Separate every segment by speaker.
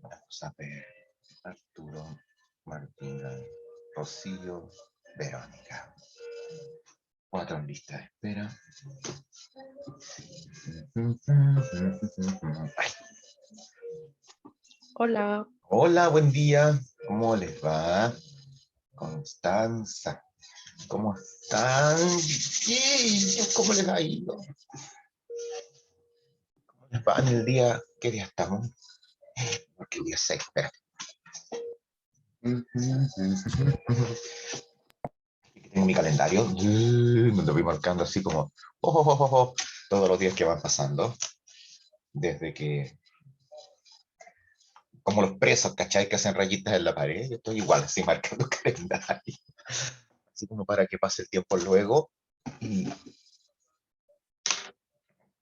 Speaker 1: Vamos a ver, Arturo, Martina, Rocío, Verónica. 4 en lista de espera. Ay.
Speaker 2: Hola.
Speaker 1: Hola, buen día. ¿Cómo les va? Constanza. ¿Cómo están? Sí, ¿cómo les ha ido? ¿Cómo les va en el día? ¿Qué día estamos? Porque el día 6, espérate. En mi calendario me lo voy marcando así como todos los días que van pasando. Desde que, como los presos, ¿cachai? Que hacen rayitas en la pared. Yo estoy igual, así marcando calendario. Así como para que pase el tiempo luego y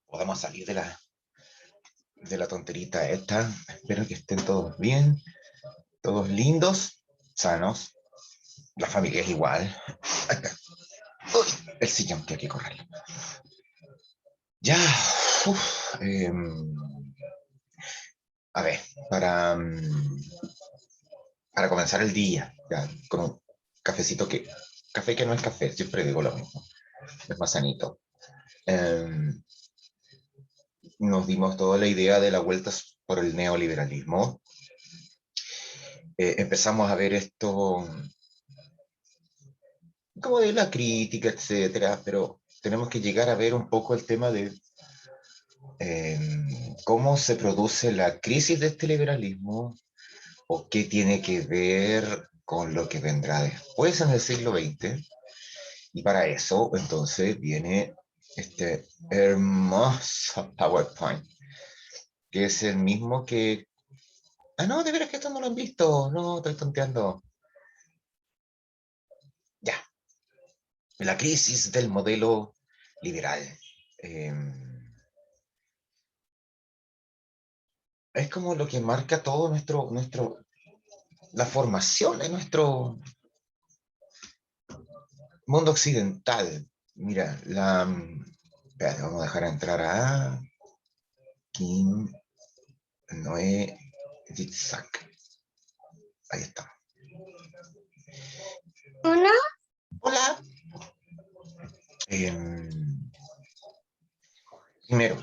Speaker 1: podamos salir de la tonterita esta. Espero que estén todos bien, todos lindos, sanos. La familia es igual. Acá. Uy, el sillón que hay que correrlo. Ya. Uf, a ver, para comenzar el día, ya, con un cafecito café que no es café, siempre digo lo mismo, es más sanito. Nos dimos toda la idea de la vuelta por el neoliberalismo. Empezamos a ver esto como de la crítica, etcétera, pero tenemos que llegar a ver un poco el tema de cómo se produce la crisis de este liberalismo o qué tiene que ver con lo que vendrá después en el siglo XX. Y para eso, entonces, viene este hermoso PowerPoint, que es el mismo que... Ah, no, de veras que esto no lo han visto. No, estoy tonteando. Ya. La crisis del modelo liberal. Eh, es como lo que marca todo la formación de nuestro mundo occidental. Mira, espérate, vamos a dejar entrar a Kim Noé Yitzhak. Ahí está.
Speaker 2: Hola.
Speaker 1: Hola. Primero,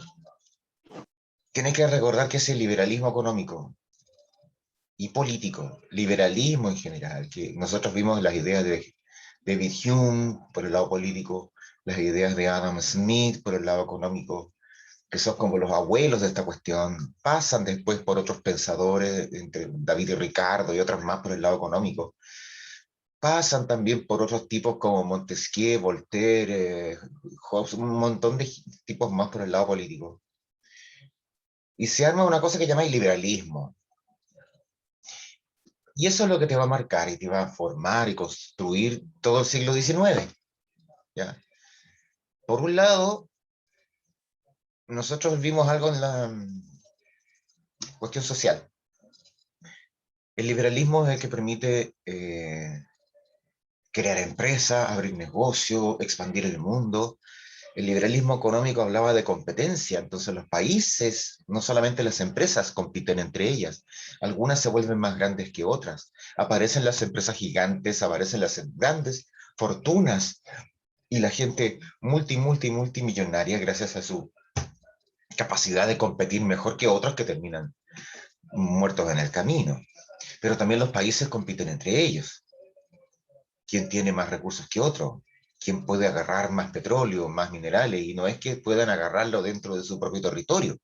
Speaker 1: tienes que recordar que es el liberalismo económico y político, liberalismo en general, que nosotros vimos las ideas de David Hume por el lado político, las ideas de Adam Smith por el lado económico, que son como los abuelos de esta cuestión, pasan después por otros pensadores, entre David y Ricardo y otros más por el lado económico, pasan también por otros tipos como Montesquieu, Voltaire, Hobbes, un montón de tipos más por el lado político. Y se arma una cosa que llamáis liberalismo. Y eso es lo que te va a marcar y te va a formar y construir todo el siglo XIX. ¿Ya? Por un lado, nosotros vimos algo en la cuestión social. El liberalismo es el que permite crear empresas, abrir negocios, expandir el mundo. El liberalismo económico hablaba de competencia, entonces los países, no solamente las empresas, compiten entre ellas. Algunas se vuelven más grandes que otras. Aparecen las empresas gigantes, aparecen las grandes fortunas y la gente multimillonaria gracias a su capacidad de competir mejor que otros que terminan muertos en el camino. Pero también los países compiten entre ellos. ¿Quién tiene más recursos que otro? ¿Quién puede agarrar más petróleo, más minerales? Y no es que puedan agarrarlo dentro de su propio territorio,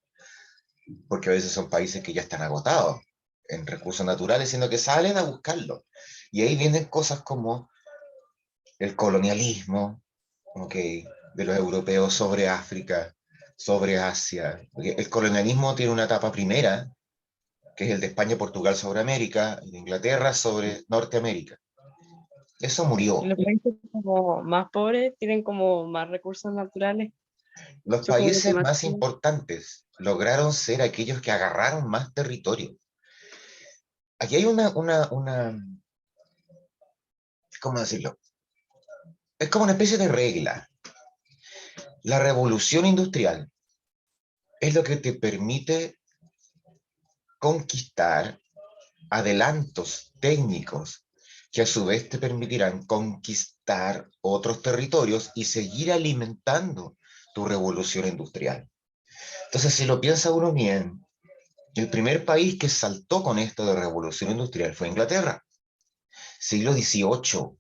Speaker 1: porque a veces son países que ya están agotados en recursos naturales, sino que salen a buscarlo. Y ahí vienen cosas como el colonialismo, okay, de los europeos sobre África, sobre Asia. El colonialismo tiene una etapa primera, que es el de España, Portugal sobre América, y de Inglaterra sobre Norteamérica. Eso
Speaker 2: Y
Speaker 1: murió.
Speaker 2: los países como más pobres tienen como más recursos naturales,
Speaker 1: Los
Speaker 2: son como los que
Speaker 1: países
Speaker 2: más
Speaker 1: más
Speaker 2: tienen.
Speaker 1: importantes lograron ser aquellos que agarraron más territorio. Aquí hay ¿cómo decirlo? Es como una especie de regla. La revolución industrial es lo que te permite conquistar adelantos técnicos que a su vez te permitirán conquistar otros territorios y seguir alimentando tu revolución industrial. Entonces, si lo piensa uno bien, el primer país que saltó con esto de revolución industrial fue Inglaterra, siglo XVIII.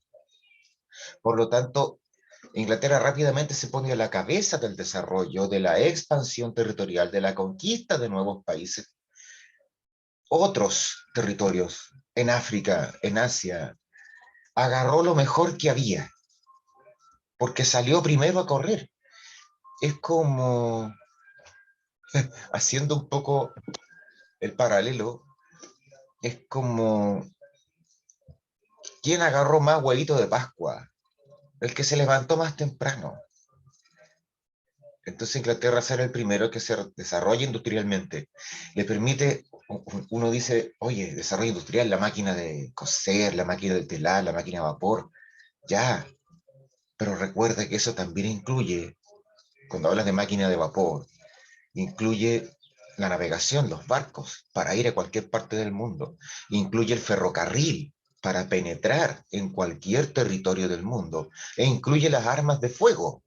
Speaker 1: Por lo tanto, Inglaterra rápidamente se pone a la cabeza del desarrollo, de la expansión territorial, de la conquista de nuevos países, otros territorios en África, en Asia. Agarró lo mejor que había, porque salió primero a correr. Es como, haciendo un poco el paralelo, es como, ¿quién agarró más huevito de Pascua? El que se levantó más temprano. Entonces Inglaterra será el primero que se desarrolla industrialmente. Le permite, uno dice, oye, desarrollo industrial, la máquina de coser, la máquina de telar, la máquina de vapor, ya. Pero recuerda que eso también incluye, cuando hablas de máquina de vapor, incluye la navegación, los barcos, para ir a cualquier parte del mundo. Incluye el ferrocarril para penetrar en cualquier territorio del mundo. E incluye las armas de fuego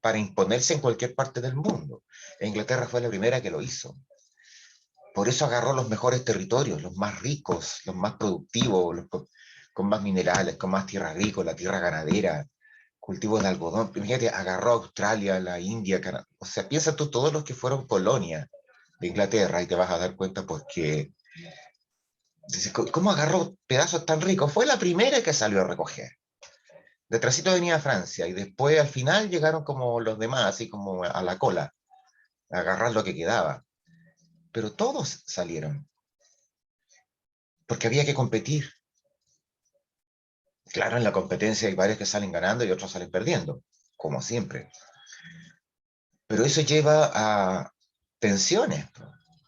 Speaker 1: para imponerse en cualquier parte del mundo. E Inglaterra fue la primera que lo hizo. Por eso agarró los mejores territorios, los más ricos, los más productivos, con más minerales, con más tierra agrícola, tierra ganadera, cultivos de algodón. Fíjate, agarró a Australia, la India, Canadá. O sea, piensa tú todos los que fueron colonia de Inglaterra y te vas a dar cuenta porque dices, ¿cómo agarró pedazos tan ricos? Fue la primera que salió a recoger. Detrásito venía Francia y después al final llegaron como los demás, así como a la cola, a agarrar lo que quedaba. Pero todos salieron, porque había que competir. Claro, en la competencia hay varios que salen ganando y otros salen perdiendo, como siempre. Pero eso lleva a tensiones,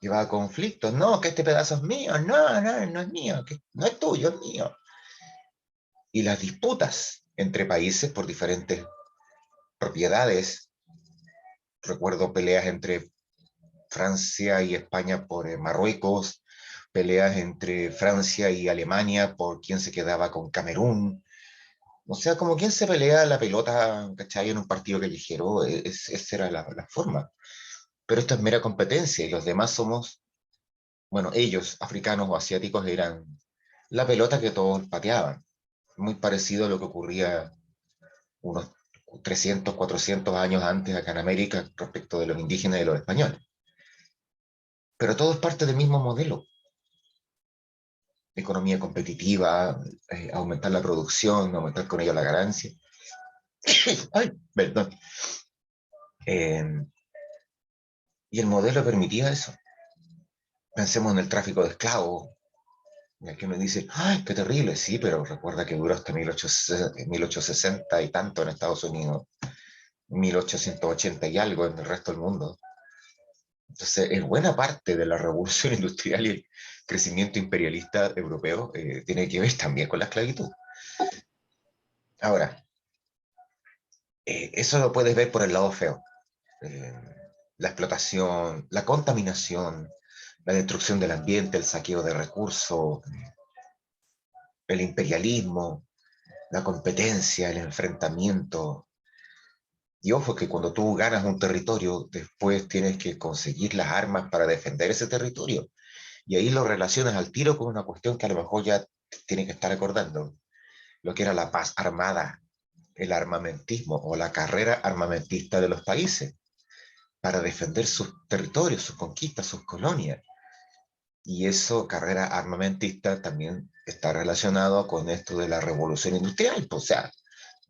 Speaker 1: lleva a conflictos. No, que este pedazo es mío, no, no, no es mío, que no es tuyo, es mío. Y las disputas entre países por diferentes propiedades. Recuerdo peleas entre Francia y España por Marruecos, peleas entre Francia y Alemania por quién se quedaba con Camerún. O sea, como quién se pelea la pelota, ¿cachai? En un partido callejero, esa era la forma. Pero esto es mera competencia y los demás somos, bueno, ellos, africanos o asiáticos, eran la pelota que todos pateaban. Muy parecido a lo que ocurría unos 300, 400 años antes acá en América respecto de los indígenas y los españoles. Pero todo es parte del mismo modelo. Economía competitiva, aumentar la producción, aumentar con ello la ganancia. Ay, perdón. Eh, y el modelo permitía eso. Pensemos en el tráfico de esclavos. Y aquí uno dice, ¡ay, qué terrible! Sí, pero recuerda que duró hasta 1860 y tanto en Estados Unidos, 1880 y algo en el resto del mundo. Entonces, es buena parte de la revolución industrial y el crecimiento imperialista europeo tiene que ver también con la esclavitud. Ahora, eso lo puedes ver por el lado feo. Eh, la explotación, la contaminación, la destrucción del ambiente, el saqueo de recursos, el imperialismo, la competencia, el enfrentamiento. Y ojo que cuando tú ganas un territorio, después tienes que conseguir las armas para defender ese territorio. Y ahí lo relacionas al tiro con una cuestión que a lo mejor ya tienes que estar acordando, lo que era la paz armada, el armamentismo o la carrera armamentista de los países para defender sus territorios, sus conquistas, sus colonias. Y eso, carrera armamentista, también está relacionado con esto de la revolución industrial, pues, o sea,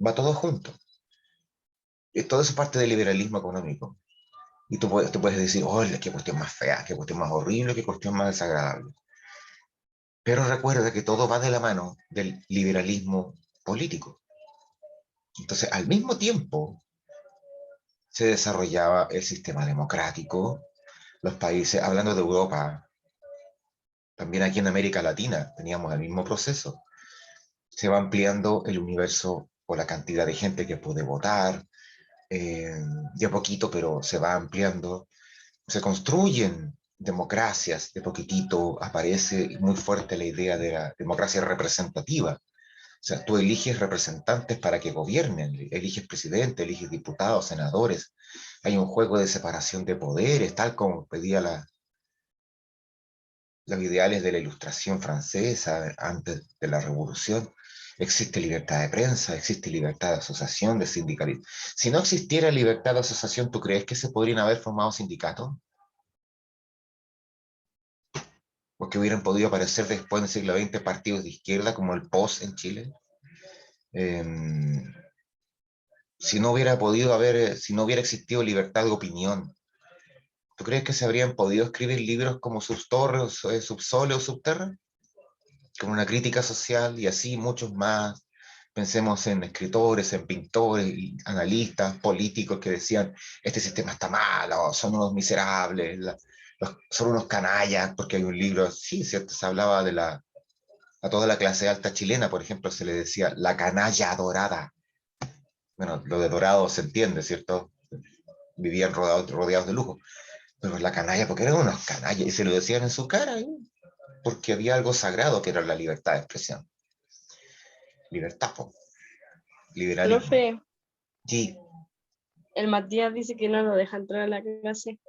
Speaker 1: va todo junto. Y todo eso parte del liberalismo económico. Y tú puedes decir, oye, qué cuestión más fea, qué cuestión más horrible, qué cuestión más desagradable. Pero recuerda que todo va de la mano del liberalismo político. Entonces, al mismo tiempo, se desarrollaba el sistema democrático, los países, hablando de Europa, también aquí en América Latina teníamos el mismo proceso. Se va ampliando el universo o la cantidad de gente que puede votar, de a poquito, pero se va ampliando. Se construyen democracias, de poquitito aparece muy fuerte la idea de la democracia representativa. O sea, tú eliges representantes para que gobiernen, eliges presidente, eliges diputados, senadores. Hay un juego de separación de poderes, tal como pedía los ideales de la Ilustración francesa antes de la Revolución. Existe libertad de prensa, existe libertad de asociación, de sindicalismo. Si no existiera libertad de asociación, ¿tú crees que se podrían haber formado sindicatos? ¿O que hubieran podido aparecer después en el siglo XX partidos de izquierda como el POS en Chile? Eh, si no hubiera podido haber, si no hubiera existido libertad de opinión, ¿tú crees que se habrían podido escribir libros como Subtorre, Subsole o Subterra? Con una crítica social y así muchos más. Pensemos en escritores, en pintores, analistas, políticos que decían, este sistema está malo, son unos miserables, son unos canallas, porque hay un libro, sí, cierto, se hablaba de a toda la clase alta chilena, por ejemplo, se le decía la canalla dorada. Bueno, lo de dorado se entiende, ¿cierto? Vivían rodeados de lujo, pero la canalla, porque eran unos canallas, y se lo decían en su cara, ¿eh? Porque había algo sagrado que era la libertad de expresión. Libertad, po, liberalismo.
Speaker 2: Profe,
Speaker 1: Sí,
Speaker 2: el Matías dice que no lo deja entrar a la clase.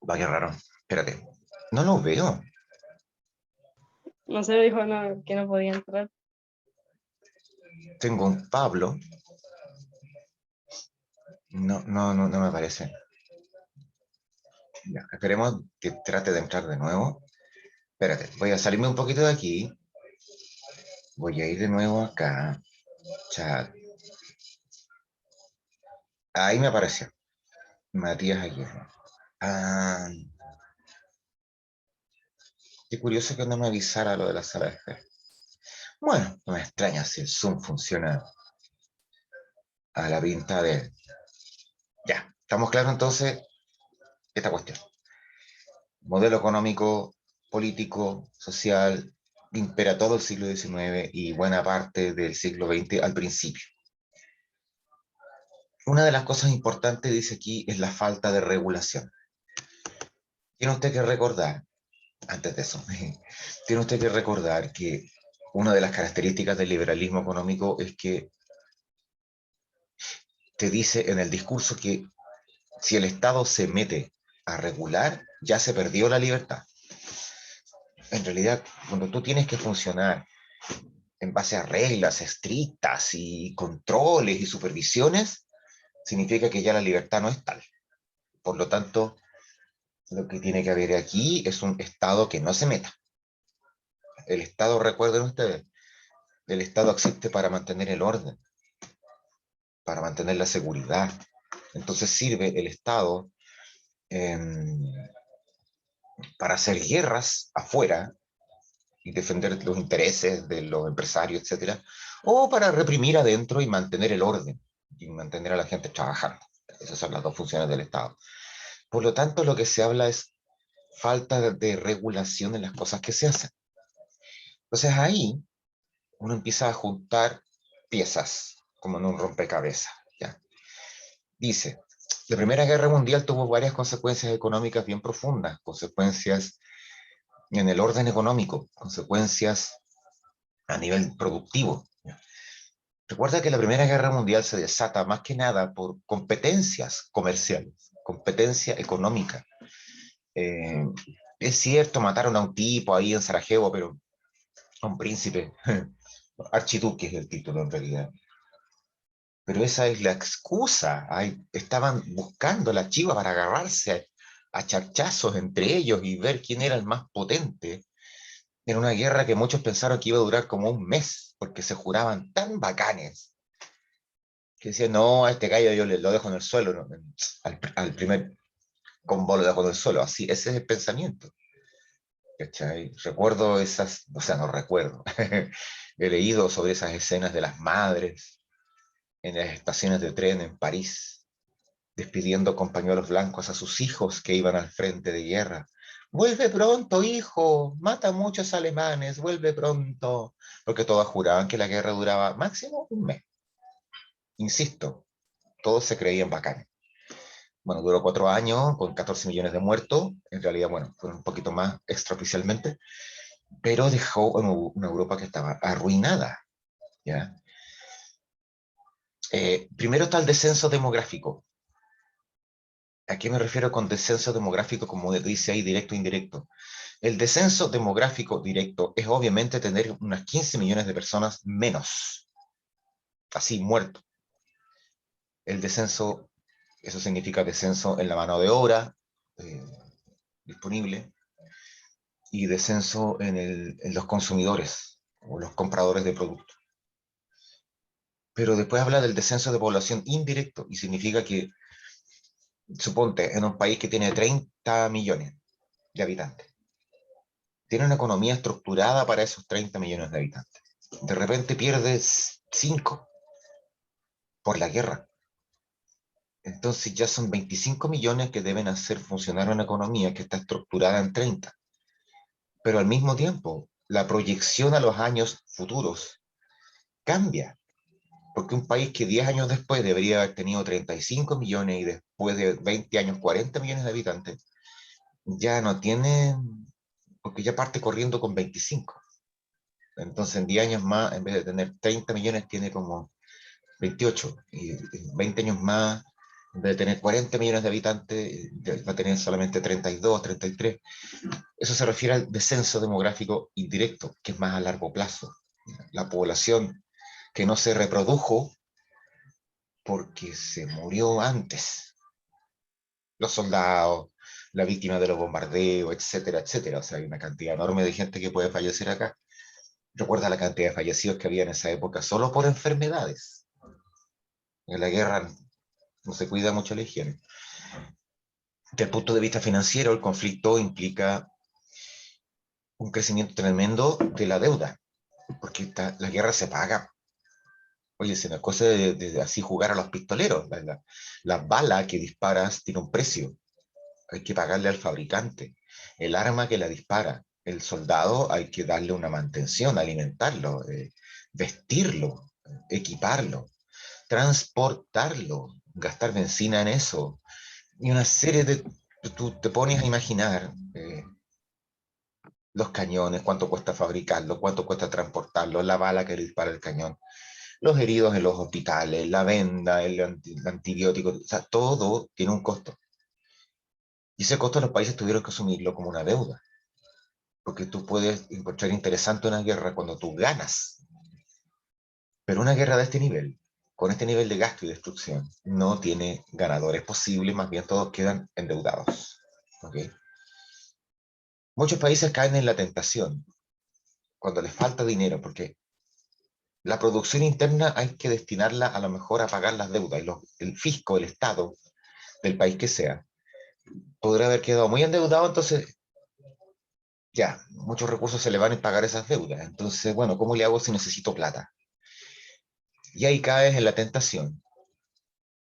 Speaker 1: va, qué raro. Espérate, no lo veo.
Speaker 2: No sé, dijo que no podía entrar.
Speaker 1: Tengo un Pablo. No me parece. Ya, esperemos que trate de entrar de nuevo. Espérate, voy a salirme un poquito de aquí. Voy a ir de nuevo acá. Chat. Ahí me apareció. Matías Aguirre. Ah, qué curioso que no me avisara lo de la sala de espera. Bueno, no me extraña si el Zoom funciona a la pinta de... Ya, estamos claros entonces esta cuestión. Modelo económico, político, social, impera todo el siglo XIX y buena parte del siglo XX al principio. Una de las cosas importantes, dice aquí, es la falta de regulación. Tiene usted que recordar, antes de eso, tiene usted que recordar que una de las características del liberalismo económico es que te dice en el discurso que si el Estado se mete a regular, ya se perdió la libertad. En realidad, cuando tú tienes que funcionar en base a reglas estrictas y controles y supervisiones, significa que ya la libertad no es tal. Por lo tanto, lo que tiene que haber aquí es un Estado que no se meta. El Estado, recuerden ustedes, el Estado existe para mantener el orden, para mantener la seguridad. Entonces sirve el Estado eh, para hacer guerras afuera y defender los intereses de los empresarios, etcétera, o para reprimir adentro y mantener el orden y mantener a la gente trabajando. Esas son las dos funciones del Estado. Por lo tanto, lo que se habla es falta de regulación en las cosas que se hacen. Entonces ahí uno empieza a juntar piezas, como en un rompecabezas. ¿Ya? Dice, la Primera Guerra Mundial tuvo varias consecuencias económicas bien profundas, consecuencias en el orden económico, consecuencias a nivel productivo. Recuerda que la Primera Guerra Mundial se desata más que nada por competencias comerciales, competencia económica. Eh, es cierto, mataron a un tipo ahí en Sarajevo, pero a un príncipe, archiduque es el título en realidad. Pero esa es la excusa. Estaban buscando la chiva para agarrarse a charchazos entre ellos y ver quién era el más potente en una guerra que muchos pensaron que iba a durar como un mes, porque se juraban tan bacanes que decían, no, a este gallo yo lo dejo en el suelo, ¿no? Al primer combo lo dejo en el suelo, así, ese es el pensamiento. ¿Cachai? Recuerdo esas, o sea, no recuerdo. He leído sobre esas escenas de las madres en las estaciones de tren en París, despidiendo con pañuelos blancos a sus hijos que iban al frente de guerra. Vuelve pronto, hijo, mata a muchos alemanes, vuelve pronto. Porque todas juraban que la guerra duraba máximo un mes. Insisto, todos se creían bacanes. Bueno, duró 4 años con 14 millones de muertos. En realidad, bueno, fueron un poquito más extraoficialmente, pero dejó una Europa que estaba arruinada, ¿ya? Primero está el descenso demográfico. ¿A qué me refiero con descenso demográfico, como dice ahí, directo e indirecto? El descenso demográfico directo es obviamente tener unas 15 millones de personas menos, así, muertos. El descenso, eso significa descenso en la mano de obra eh, disponible y descenso en los consumidores o los compradores de productos. Pero después habla del descenso de población indirecto y significa que, suponte, en un país que tiene 30 millones de habitantes, tiene una economía estructurada para esos 30 millones de habitantes. De repente pierdes 5 por la guerra. Entonces ya son 25 millones que deben hacer funcionar una economía que está estructurada en 30. Pero al mismo tiempo, la proyección a los años futuros cambia. Porque un país que 10 años después debería haber tenido 35 millones y después de 20 años 40 millones de habitantes, ya no tiene, porque ya parte corriendo con 25. Entonces en 10 años más, en vez de tener 30 millones, tiene como 28. Y en 20 años más, en vez de tener 40 millones de habitantes, va a tener solamente 32, 33. Eso se refiere al descenso demográfico indirecto, que es más a largo plazo. La población que no se reprodujo porque se murió antes. Los soldados, la víctima de los bombardeos, etcétera, etcétera. O sea, hay una cantidad enorme de gente que puede fallecer acá. Recuerda la cantidad de fallecidos que había en esa época solo por enfermedades. En la guerra no se cuida mucho la higiene. Desde el punto de vista financiero, el conflicto implica un crecimiento tremendo de la deuda, porque la guerra se paga. Oye, se me cosa de así jugar a los pistoleros. La bala que disparas tiene un precio. Hay que pagarle al fabricante. El arma que la dispara, el soldado, hay que darle una mantención, alimentarlo, vestirlo, equiparlo, transportarlo, gastar benzina en eso. Y una serie de... Tú te pones a imaginar los cañones, cuánto cuesta fabricarlo, cuánto cuesta transportarlo, la bala que le dispara el cañón, los heridos en los hospitales, la venda, el antibiótico, o sea, todo tiene un costo. Y ese costo los países tuvieron que asumirlo como una deuda, porque tú puedes encontrar interesante una guerra cuando tú ganas, pero una guerra de este nivel, con este nivel de gasto y destrucción, no tiene ganadores posibles, más bien todos quedan endeudados. ¿Okay? Muchos países caen en la tentación cuando les falta dinero, porque la producción interna hay que destinarla a lo mejor a pagar las deudas, y el fisco, el Estado del país que sea, podrá haber quedado muy endeudado, entonces ya, muchos recursos se le van a pagar esas deudas. Entonces, bueno, ¿cómo le hago si necesito plata? Y ahí caes en la tentación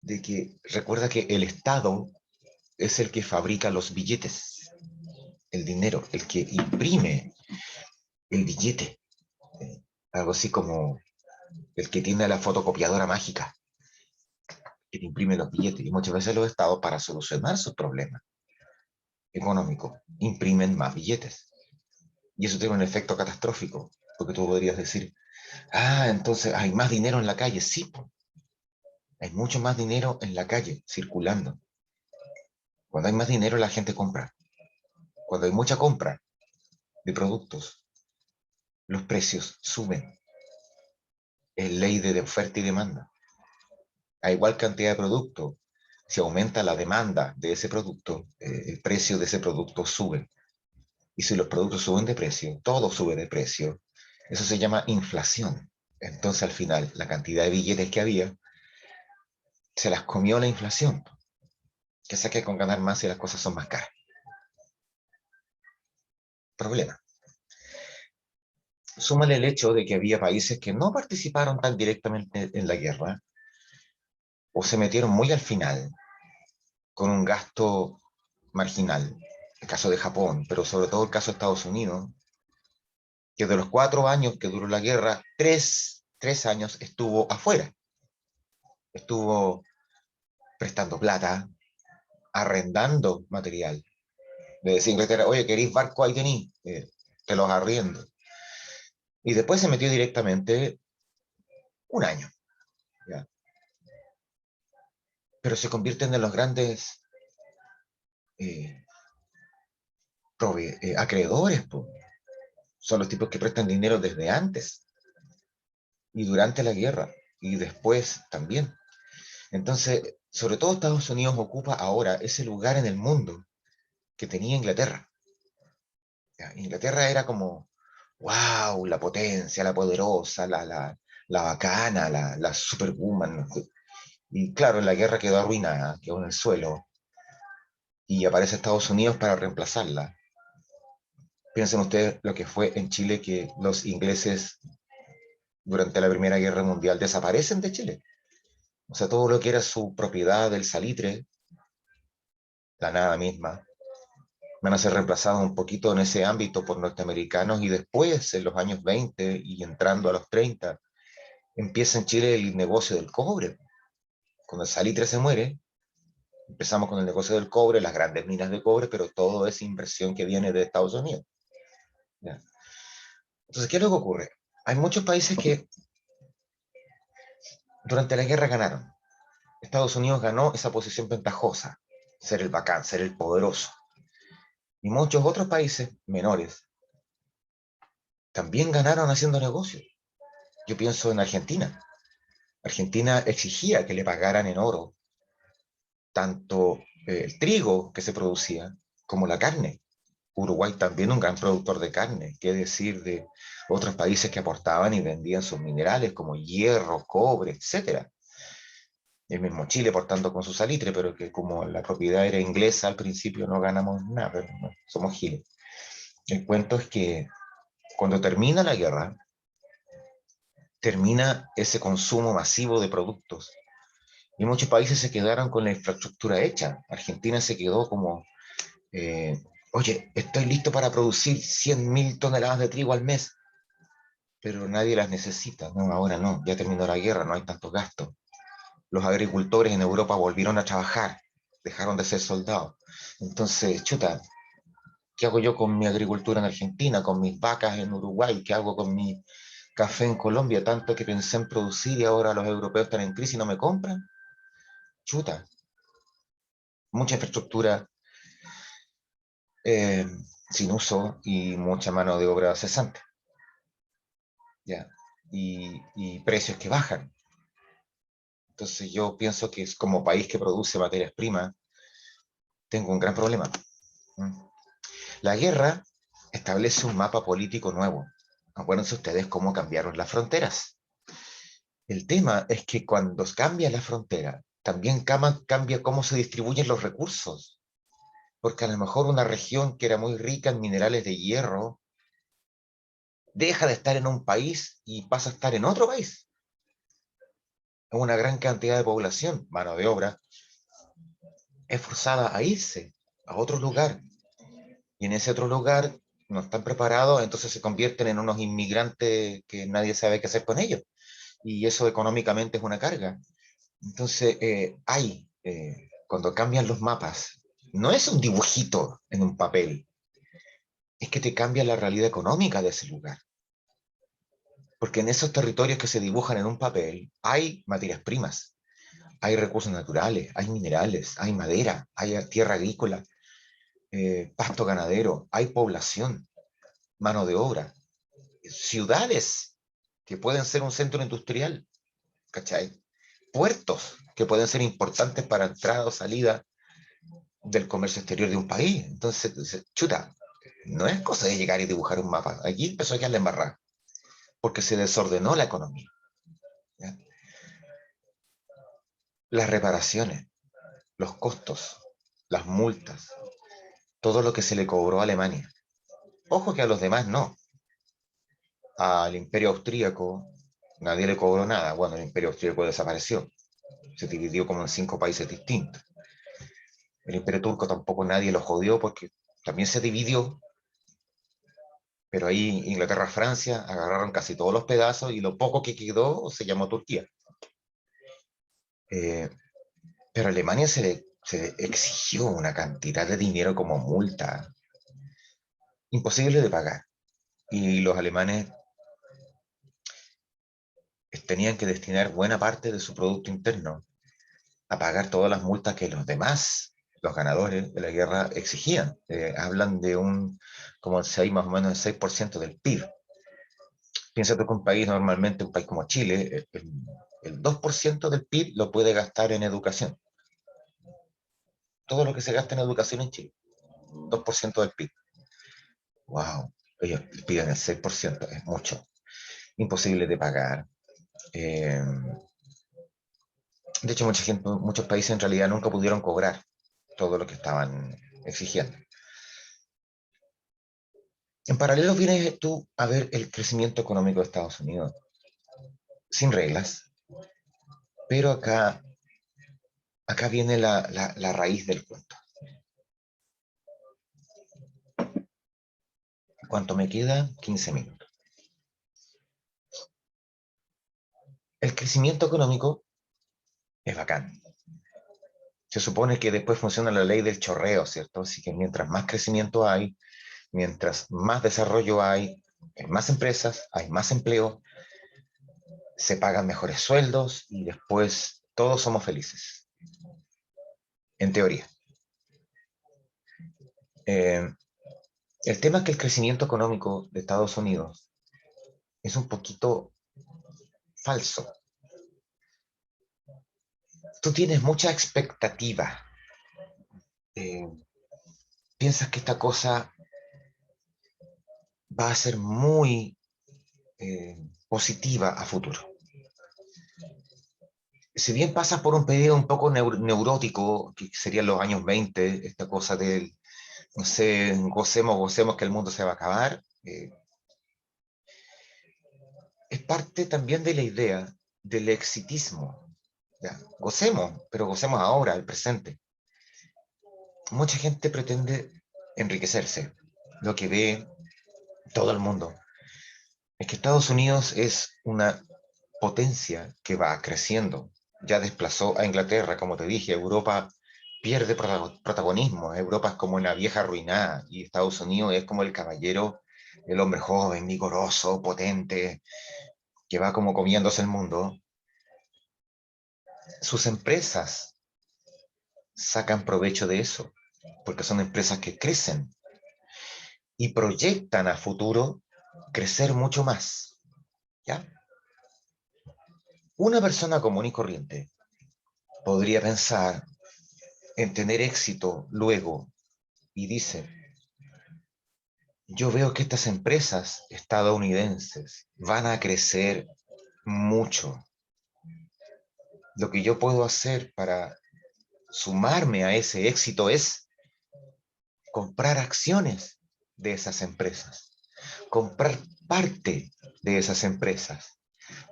Speaker 1: de que recuerda que el Estado es el que fabrica los billetes, el dinero, el que imprime el billete. Eh, Algo así como el que tiene la fotocopiadora mágica, que te imprime los billetes. Y muchas veces los estados, para solucionar sus problemas económicos, imprimen más billetes. Y eso tiene un efecto catastrófico, porque tú podrías decir, ah, entonces hay más dinero en la calle. Sí, hay mucho más dinero en la calle circulando. Cuando hay más dinero, la gente compra. Cuando hay mucha compra de productos, los precios suben. Es ley de oferta y demanda. A igual cantidad de producto, si aumenta la demanda de ese producto, el precio de ese producto sube. Y si los productos suben de precio, todo sube de precio. Eso se llama inflación. Entonces, al final, la cantidad de billetes que había se las comió la inflación, que se queda con ganar más y las cosas son más caras. Problema. Súmale el hecho de que había países que no participaron tan directamente en la guerra o se metieron muy al final con un gasto marginal. El caso de Japón, pero sobre todo el caso de Estados Unidos, que de los 4 años que duró la guerra, tres años estuvo afuera. Estuvo prestando plata, arrendando material. Le decía a Inglaterra, oye, ¿queréis barco? Ahí tenéis, te los arriendo. Y después se metió directamente un año. ¿Ya? Pero se convierten en los grandes eh, acreedores. Po. Son los tipos que prestan dinero desde antes y durante la guerra y después también. Entonces, sobre todo Estados Unidos ocupa ahora ese lugar en el mundo que tenía Inglaterra. ¿Ya? Inglaterra era como, wow, la potencia, la poderosa, la bacana, la superwoman. Y claro, la guerra quedó arruinada, quedó en el suelo, y aparece Estados Unidos para reemplazarla. Piensen ustedes lo que fue en Chile que los ingleses durante la Primera Guerra Mundial desaparecen de Chile. O sea, todo lo que era su propiedad del salitre, la nada misma, van a ser reemplazados un poquito en ese ámbito por norteamericanos y después, en los años 20 y entrando a los 30, empieza en Chile el negocio del cobre. Cuando el salitre se muere, empezamos con el negocio del cobre, las grandes minas de cobre, pero todo es inversión que viene de Estados Unidos. ¿Ya? Entonces, ¿qué es lo que ocurre? Hay muchos países que durante la guerra ganaron. Estados Unidos ganó esa posición ventajosa, ser el bacán, ser el poderoso. Y muchos otros países menores también ganaron haciendo negocios. Yo pienso en Argentina. Argentina exigía que le pagaran en oro tanto el trigo que se producía como la carne. Uruguay también un gran productor de carne, qué decir de otros países que aportaban y vendían sus minerales como hierro, cobre, etcétera. El mismo Chile portando con su salitre, pero que como la propiedad era inglesa al principio no ganamos nada, pero no, somos giles. El cuento es que cuando termina la guerra, termina ese consumo masivo de productos y muchos países se quedaron con la infraestructura hecha. Argentina se quedó como, eh, oye, estoy listo para producir 100.000 toneladas de trigo al mes, pero nadie las necesita. No, ahora no, ya terminó la guerra, no hay tantos gastos. Los agricultores en Europa volvieron a trabajar, dejaron de ser soldados. Entonces, chuta, ¿qué hago yo con mi agricultura en Argentina, con mis vacas en Uruguay? ¿Qué hago con mi café en Colombia? Tanto que pensé en producir y ahora los europeos están en crisis y no me compran. Chuta, mucha infraestructura eh, sin uso y mucha mano de obra cesante. ¿Ya? Y precios que bajan. Entonces yo pienso que es como país que produce materias primas, tengo un gran problema. ¿Mm? La guerra establece un mapa político nuevo. Acuérdense ustedes cómo cambiaron las fronteras. El tema es que cuando cambia la frontera, también cambia cómo se distribuyen los recursos. Porque a lo mejor una región que era muy rica en minerales de hierro deja de estar en un país y pasa a estar en otro país. Una gran cantidad de población, mano de obra, es forzada a irse a otro lugar. Y en ese otro lugar no están preparados, entonces se convierten en unos inmigrantes que nadie sabe qué hacer con ellos. Y eso económicamente es una carga. Entonces, cuando cambian los mapas, no es un dibujito en un papel, es que te cambia la realidad económica de ese lugar. Porque en esos territorios que se dibujan en un papel hay materias primas, hay recursos naturales, hay minerales, hay madera, hay tierra agrícola, pasto ganadero, hay población, mano de obra, ciudades que pueden ser un centro industrial, ¿cachai? Puertos que pueden ser importantes para entrada o salida del comercio exterior de un país. Entonces, chuta, no es cosa de llegar y dibujar un mapa. Allí empezó a quedar la embarrada, porque se desordenó la economía. ¿Ya? las reparaciones, los costos, las multas, todo lo que se le cobró a Alemania. Ojo que a los demás no. Al Imperio Austríaco nadie le cobró nada. Bueno, el Imperio Austríaco desapareció. Se dividió como en 5 países distintos. El Imperio Turco tampoco nadie lo jodió porque también se dividió, pero ahí Inglaterra, Francia agarraron casi todos los pedazos y lo poco que quedó se llamó Turquía. Eh, pero a Alemania se le exigió una cantidad de dinero como multa imposible de pagar. Y los alemanes tenían que destinar buena parte de su Producto Interno a pagar todas las multas que los demás, los ganadores de la guerra, exigían. Hablan de como el 6, más o menos el 6% del PIB. Piensa tú que un país, normalmente un país como Chile, el 2% del PIB lo puede gastar en educación. Todo lo que se gasta en educación en Chile, 2% del PIB. ¡Wow! Ellos piden el 6%, es mucho. Imposible de pagar. Eh, de hecho, muchos países en realidad nunca pudieron cobrar todo lo que estaban exigiendo. En paralelo vienes tú a ver el crecimiento económico de Estados Unidos, sin reglas, pero acá viene la raíz del cuento. ¿Cuánto me queda? 15 minutos. El crecimiento económico es bacán. Se supone que después funciona la ley del chorreo, ¿cierto? Así que mientras más crecimiento hay, mientras más desarrollo hay más empresas, hay más empleo, se pagan mejores sueldos y después todos somos felices, en teoría. Eh, el tema es que el crecimiento económico de Estados Unidos es un poquito falso. Tú tienes mucha expectativa. Eh, piensas que esta cosa va a ser muy positiva a futuro. Si bien pasas por un periodo un poco neurótico, que serían los años 20, esta cosa del, no sé, gocemos que el mundo se va a acabar, es parte también de la idea del exitismo. Ya, gocemos, pero gocemos ahora, el presente. Mucha gente pretende enriquecerse. Lo que ve todo el mundo es que Estados Unidos es una potencia que va creciendo. Ya desplazó a Inglaterra, como te dije, Europa pierde protagonismo. Europa es como una vieja arruinada y Estados Unidos es como el caballero, el hombre joven, vigoroso, potente, que va como comiéndose el mundo. Sus empresas sacan provecho de eso, porque son empresas que crecen y proyectan a futuro crecer mucho más. ¿Ya? Una persona común y corriente podría pensar en tener éxito luego y dice, yo veo que estas empresas estadounidenses van a crecer mucho. Lo que yo puedo hacer para sumarme a ese éxito es comprar acciones de esas empresas, comprar parte de esas empresas,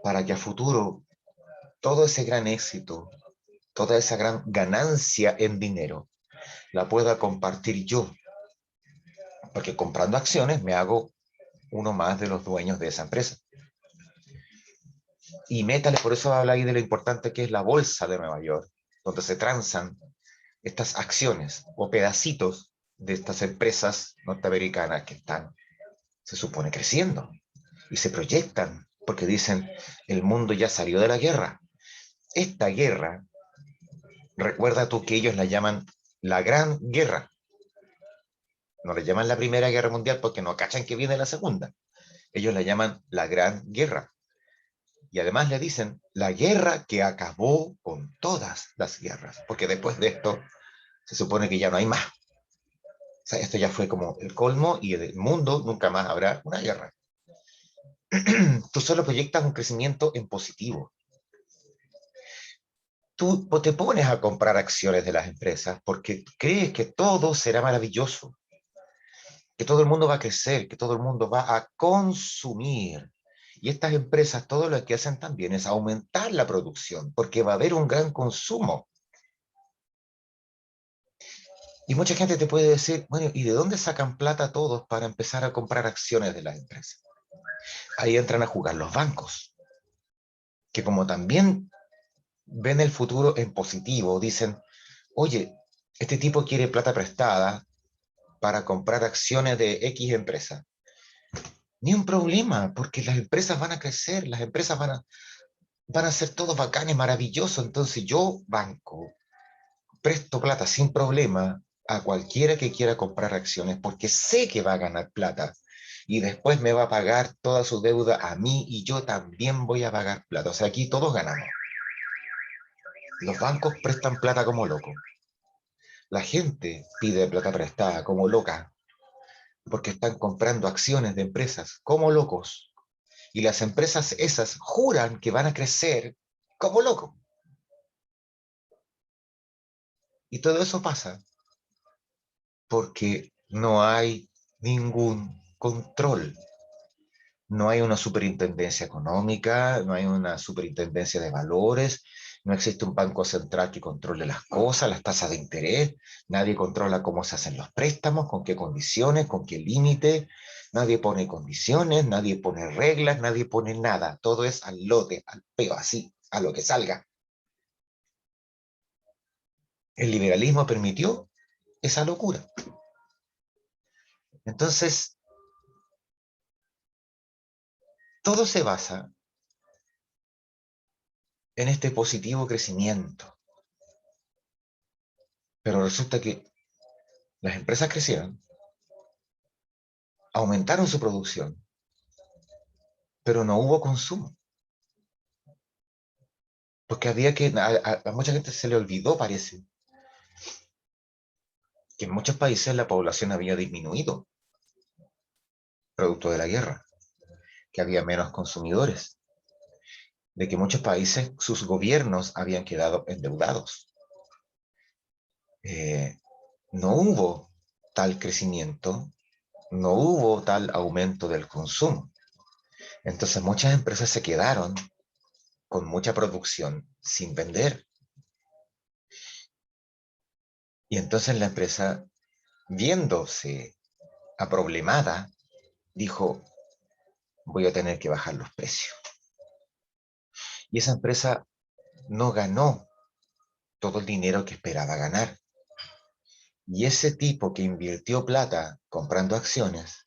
Speaker 1: para que a futuro todo ese gran éxito, toda esa gran ganancia en dinero, la pueda compartir yo, porque comprando acciones me hago uno más de los dueños de esa empresa. Y métale, por eso habla ahí de lo importante que es la bolsa de Nueva York, donde se transan estas acciones o pedacitos de estas empresas norteamericanas que están, se supone, creciendo y se proyectan, porque dicen, el mundo ya salió de la guerra. Esta guerra, recuerda tú que ellos la llaman la Gran Guerra. No le llaman la Primera Guerra Mundial porque no cachan que viene la Segunda. Ellos la llaman la Gran Guerra. Y además le dicen la guerra que acabó con todas las guerras, porque después de esto se supone que ya no hay más. O sea, esto ya fue como el colmo y en el mundo nunca más habrá una guerra. Tú solo proyectas un crecimiento en positivo. tú te pones a comprar acciones de las empresas porque crees que todo será maravilloso, que todo el mundo va a crecer, que todo el mundo va a consumir. Y estas empresas todo lo que hacen también es aumentar la producción, porque va a haber un gran consumo. Y mucha gente te puede decir, bueno, ¿y de dónde sacan plata todos para empezar a comprar acciones de las empresas? Ahí entran a jugar los bancos, que como también ven el futuro en positivo, dicen, oye, este tipo quiere plata prestada para comprar acciones de X empresa. Ni un problema, porque las empresas van a crecer, las empresas van a ser todos bacanes, maravillosos. Entonces yo, banco, presto plata sin problema a cualquiera que quiera comprar acciones porque sé que va a ganar plata y después me va a pagar toda su deuda a mí y yo también voy a pagar plata. O sea, aquí todos ganamos. Los bancos prestan plata como locos. La gente pide plata prestada como loca porque están comprando acciones de empresas como locos y las empresas esas juran que van a crecer como locos. Y todo eso pasa porque no hay ningún control. No hay una superintendencia económica, no hay una superintendencia de valores, no existe un banco central que controle las cosas, las tasas de interés, nadie controla cómo se hacen los préstamos, con qué condiciones, con qué límite, nadie pone condiciones, nadie pone reglas, nadie pone nada, todo es al lote, al peo, así, a lo que salga. El liberalismo permitió esa locura. Entonces, todo se basa en este positivo crecimiento. Pero resulta que las empresas crecieron, aumentaron su producción, pero no hubo consumo. Porque había que, a mucha gente se le olvidó, parece, que en muchos países la población había disminuido, producto de la guerra, que había menos consumidores, de que muchos países, sus gobiernos habían quedado endeudados. Eh, no hubo tal crecimiento, no hubo tal aumento del consumo. Entonces muchas empresas se quedaron con mucha producción sin vender. Y entonces la empresa, viéndose aproblemada, dijo, voy a tener que bajar los precios. Y esa empresa no ganó todo el dinero que esperaba ganar. Y ese tipo que invirtió plata comprando acciones,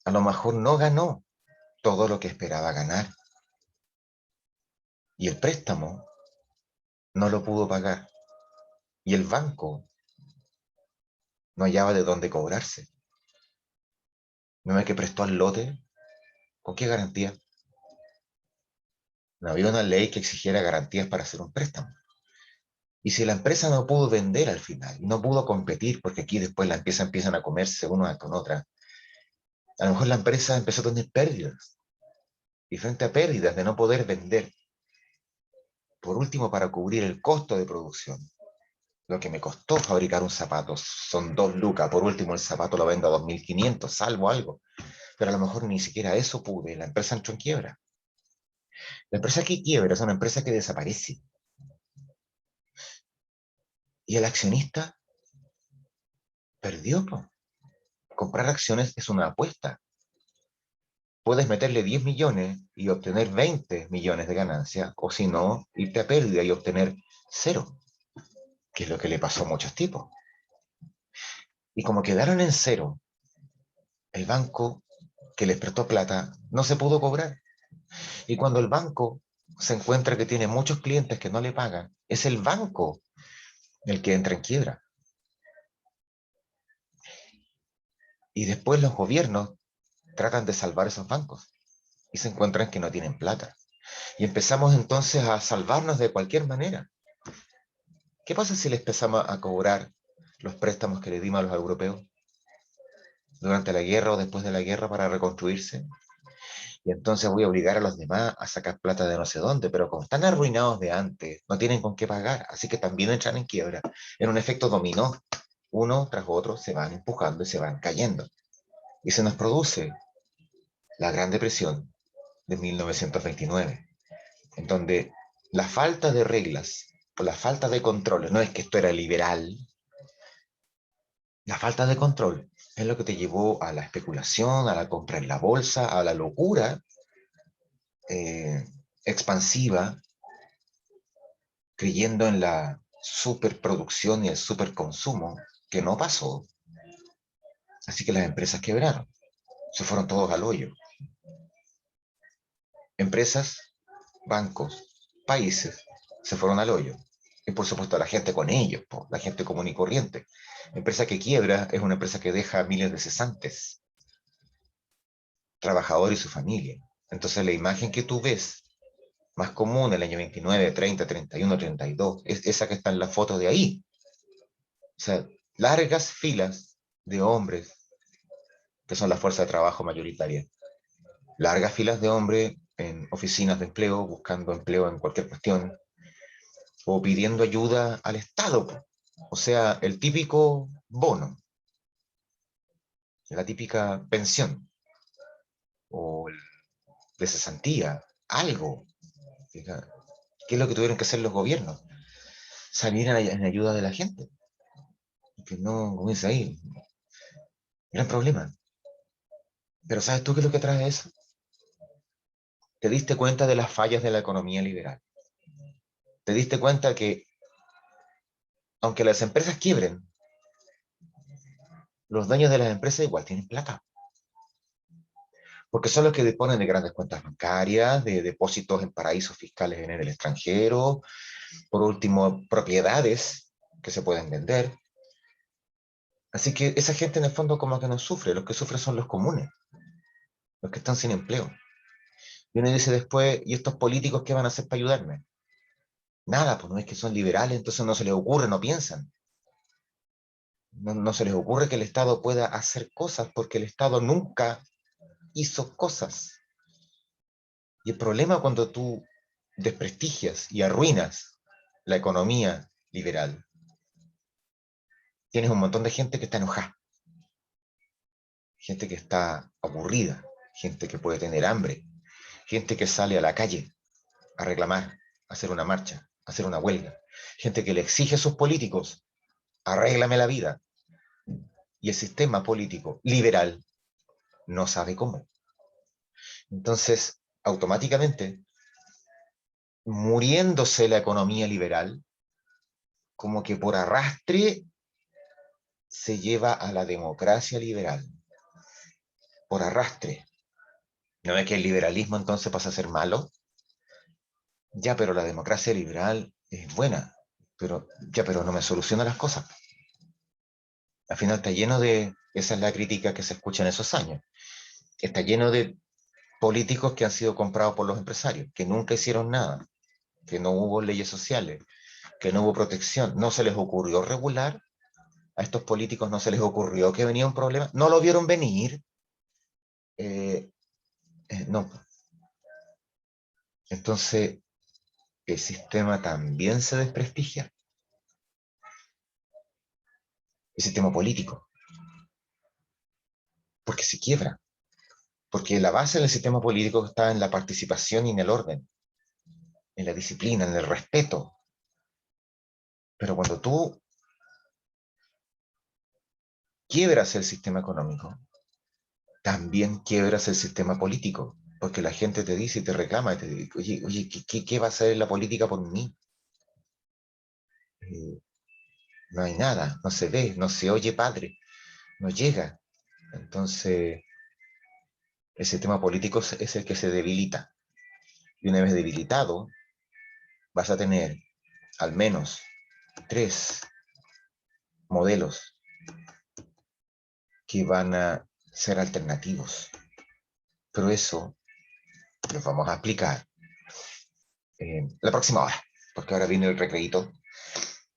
Speaker 1: a lo mejor no ganó todo lo que esperaba ganar. Y el préstamo no lo pudo pagar. Y el banco no hallaba de dónde cobrarse. No es que prestó al lote. ¿Con qué garantía? No había una ley que exigiera garantías para hacer un préstamo. Y si la empresa no pudo vender al final, no pudo competir, porque aquí después la empiezan a comerse una con otra, a lo mejor la empresa empezó a tener pérdidas. Y frente a pérdidas de no poder vender, por último, para cubrir el costo de producción, lo que me costó fabricar un zapato son 2 lucas, por último el zapato lo vendo a 2.500, salvo algo. Pero a lo mejor ni siquiera eso pude, la empresa entró en quiebra. La empresa que quiebra es una empresa que desaparece. Y el accionista perdió, po. Comprar acciones es una apuesta. Puedes meterle 10 millones y obtener 20 millones de ganancia, o si no, irte a pérdida y obtener cero, que es lo que le pasó a muchos tipos. Y como quedaron en cero, el banco que les prestó plata no se pudo cobrar. Y cuando el banco se encuentra que tiene muchos clientes que no le pagan, es el banco el que entra en quiebra. Y después los gobiernos tratan de salvar esos bancos y se encuentran que no tienen plata. Y empezamos entonces a salvarnos de cualquier manera. ¿Qué pasa si les empezamos a cobrar los préstamos que le dimos a los europeos durante la guerra o después de la guerra para reconstruirse? y entonces voy a obligar a los demás a sacar plata de no sé dónde, pero como están arruinados de antes, no tienen con qué pagar, así que también entran en quiebra. En un efecto dominó, uno tras otro se van empujando y se van cayendo. Y se nos produce la Gran Depresión de 1929, en donde la falta de reglas o la falta de controles, no es que esto era liberal, la falta de control es lo que te llevó a la especulación, a la compra en la bolsa, a la locura eh, expansiva, creyendo en la superproducción y el superconsumo, que no pasó. Así que las empresas quebraron, se fueron todos al hoyo. Empresas, bancos, países, se fueron al hoyo. Y por supuesto la gente con ellos, la gente común y corriente. Empresa que quiebra es una empresa que deja miles de cesantes, trabajador y su familia. Entonces la imagen que tú ves, más común el año 29, 30, 31, 32, es esa que está en la foto de ahí. O sea, largas filas de hombres, que son la fuerza de trabajo mayoritaria. Largas filas de hombres en oficinas de empleo, buscando empleo en cualquier cuestión, o pidiendo ayuda al Estado. O sea, el típico bono, la típica pensión, o de cesantía, algo. ¿Qué es lo que tuvieron que hacer los gobiernos? Salir en ayuda de la gente. Que no, como dice ahí, gran problema. Pero ¿sabes tú qué es lo que trae eso? Te diste cuenta de las fallas de la economía liberal. Te diste cuenta que, aunque las empresas quiebren, los dueños de las empresas igual tienen plata. Porque son los que disponen de grandes cuentas bancarias, de depósitos en paraísos fiscales en el extranjero, por último, propiedades que se pueden vender. Así que esa gente en el fondo como que no sufre, los que sufren son los comunes, los que están sin empleo. Y uno dice después, ¿y estos políticos qué van a hacer para ayudarme? Nada, pues no es que son liberales, entonces no se les ocurre, no piensan. No se les ocurre que el Estado pueda hacer cosas porque el Estado nunca hizo cosas. Y el problema cuando tú desprestigias y arruinas la economía liberal, tienes un montón de gente que está enojada, gente que está aburrida, gente que puede tener hambre, gente que sale a la calle a reclamar, a hacer una marcha, a hacer una huelga, gente que le exige a sus políticos, arréglame la vida. Y el sistema político liberal no sabe cómo. Entonces, automáticamente, muriéndose la economía liberal, como que por arrastre se lleva a la democracia liberal, por arrastre. ¿No es que el liberalismo entonces pasa a ser malo? Ya, pero la democracia liberal es buena, pero ya, pero no me soluciona las cosas. Al final está lleno de, esa es la crítica que se escucha en esos años, está lleno de políticos que han sido comprados por los empresarios, que nunca hicieron nada, que no hubo leyes sociales, que no hubo protección, no se les ocurrió regular, a estos políticos no se les ocurrió que venía un problema, no lo vieron venir, eh, no. Entonces, el sistema también se desprestigia, el sistema político, porque se quiebra, porque la base del sistema político está en la participación y en el orden, en la disciplina, en el respeto. Pero cuando tú quiebras el sistema económico, también quiebras el sistema político, porque la gente te dice y te reclama, y te dice, oye, oye, ¿qué va a hacer la política por mí? Eh, no hay nada, no se ve, no se oye, padre, no llega. Entonces, el sistema político es el que se debilita. Y una vez debilitado, vas a tener al menos tres modelos que van a ser alternativos. Pero eso lo vamos a explicar la próxima hora, porque ahora viene el recreíto.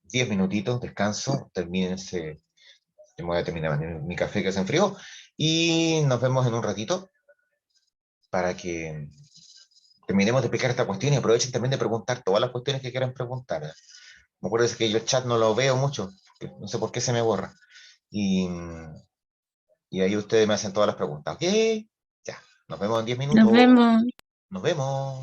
Speaker 1: 10 minutitos, descanso, termínense, me voy a terminar mi café que se enfrió y nos vemos en un ratito para que terminemos de explicar esta cuestión y aprovechen también de preguntar todas las cuestiones que quieran preguntar. Me acuerdo que yo el chat no lo veo mucho, no sé por qué se me borra. Y, y ahí ustedes me hacen todas las preguntas. Ok, ya, nos vemos en 10
Speaker 3: Nos
Speaker 1: minutos.
Speaker 3: vemos.
Speaker 1: Nos vemos.